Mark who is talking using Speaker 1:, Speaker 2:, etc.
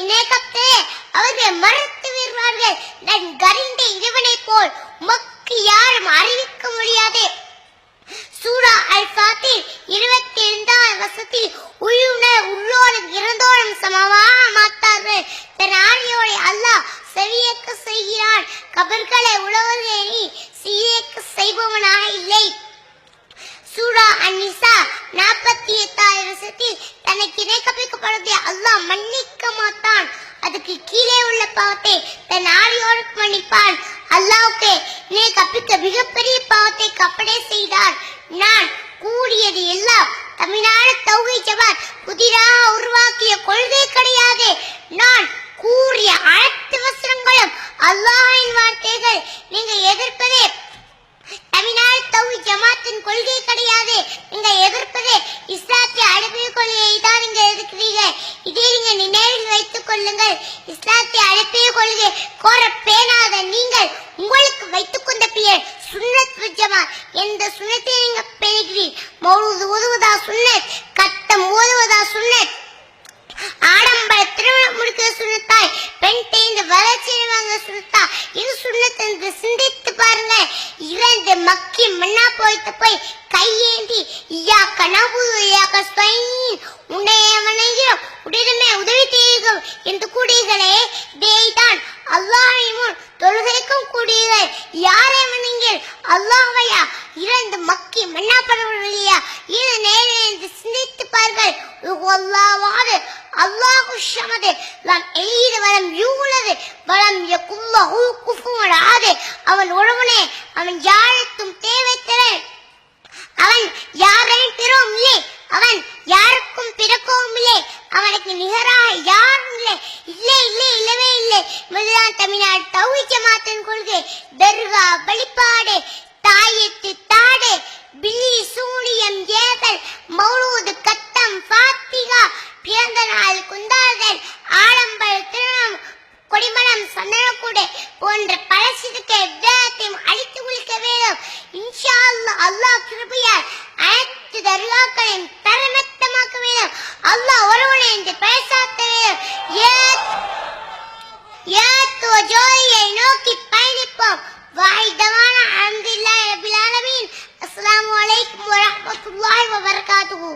Speaker 1: இணைக்கத்தே அவர்கள் மறுத்து விடுவார்கள். நான் கரிந்த இறைவனை போல் உமக்கு யாரும் அறிவிக்க முடியாது. சூரா அல்-ஃபாத்திர் 22ஆம் வசனத்தில் உள்ளோரும் இறந்தோரும் சமமாக மாட்டார்கள். தன் ஆணையோடு அல்லாஹ் செவியேற்க செய்கிறான். கபர்களை உழவர்களை சீயேற்க செய்பவனாக இல்லை. சூரா அன்-நிசா 48ஆம் வசனத்தில் தனக்கு இணைக்கப்படுவதை அல்லாஹ் மன்னிக்க மாட்டான். அதுக்கு கீழே உள்ள பாவத்தை தன் ஆணையோடு மன்னிப்பான். அல்லாஹ்வுக்கு இணைக்க மிகப்பெரிய பாவத்தை கப்படே செய்தார். நான் கூறியது எல்லாம் தமிழ்நாடு தௌஹீத் ஜமாத் புதிதாக உருவாக்கிய கொள்கை கிடையாது. நான் கூறிய அனைத்து வசனங்களும் அல்லாஹ்வின் வார்த்தைகள். நீங்க எதிர்ப்பதே தமிழ்நாடு தௌஹீத் ஜமாத்தின் கொள்கை கிடையாது. நீங்க எதிர்ப்பதே இஸ்லாத்திய அழைப்பு கொள்கையை தான் நீங்க எதிர்க்கிறீங்க. இதை நீங்க நினைவில் வைத்துக் கொள்ளுங்கள். இஸ்லாத்திய அழைப்பு கொள்கை கோர பேணாத நீங்கள் உங்களுக்கு வைத்துக் கொண்ட பெயர் சுன்னத் வல் ஜமாத். எந்த சுன்னத்தை நீங்க பேணுகிறீர்? மௌலூத் ஓதுவதா சுன்னத்? கட்டம் ஓதுவதா சுன்னத்? ஆடம்பர திருமணம் முடிக்கிற சுன்னத்தாய்? பெண் தேய்ந்து வளர்ச்சி வாங்க சுன்னத்தா? இது சுன்னத் என்று சிந்தித்து பாருங்க. இரண்டு மக்கி மண்ணா போய்த்து போய் கையேந்தி இய்யாக நஅபுது வ இய்யாக நஸ்தஈன் உன்னையே வணங்குகிறோம் உடனே உதவி செய்கிறோம் என்று கூடியீர்களே, இதேதான் அல்லாஹ்வின் முன் தொழுகைக்கும் கூடியீர்கள். யாரை வணங்குங்கள்? அல்லாஹ்வையா? இரண்டு மக்கி மண்ணா பரவலையா? இது நேரே என்று சிந்தித்து பாருங்கள். அல்லாஹ்வாது அல்லாஹு ஸமது லம் யலித் வலம் யூலத் வலம் யகுல் லஹு குஃபுவன் அஹத். அவன் ஒருவனே, அவன் யாருக்கும் தேவையற்றவன். அவன் யாரையும் பெறவும் இல்லை, அவன் யாருக்கும் பிறக்கவும் இல்லை. அவனுக்கு நிகராக யாரும் இல்லை. இல்லை இல்லை இல்லவே இல்லை. முதலாம் தமிழ்நாடு தௌஹீத் ஜமாத்தின் கொள்கை தர்கா வழிபாடு, தாயத்து தாடு, பில்லி சூனியம் ஏதல், மௌலூது கட்டம் ஃபாத்திகா, பிறந்த நாள் கொண்டாடுதல், ஆடம்பர திருமணம், கொடிமரம் சந்தனக்கூடு போன்ற பல சிறுக்க விதத்தையும் அழித்து ஒழிக்க வேண்டும். இன்ஷா அல்லாஹ் அல்லாஹ் கிருபையால் அனைத்து தர்காக்களையும் தரமட்டமாக்க வேண்டும். அல்லாஹ் ஒருவனை என்று பேசாத்த வேண்டும். ஏத்துவ ஜோதியை நோக்கி பயணிப்போம். வாய்தவான அல்ஹம்துலில்லாஹி ரப்பில் ஆலமீன். அஸ்ஸலாமு அலைக்கும் வரஹ்மத்துல்லாஹி வபரகாத்துஹு.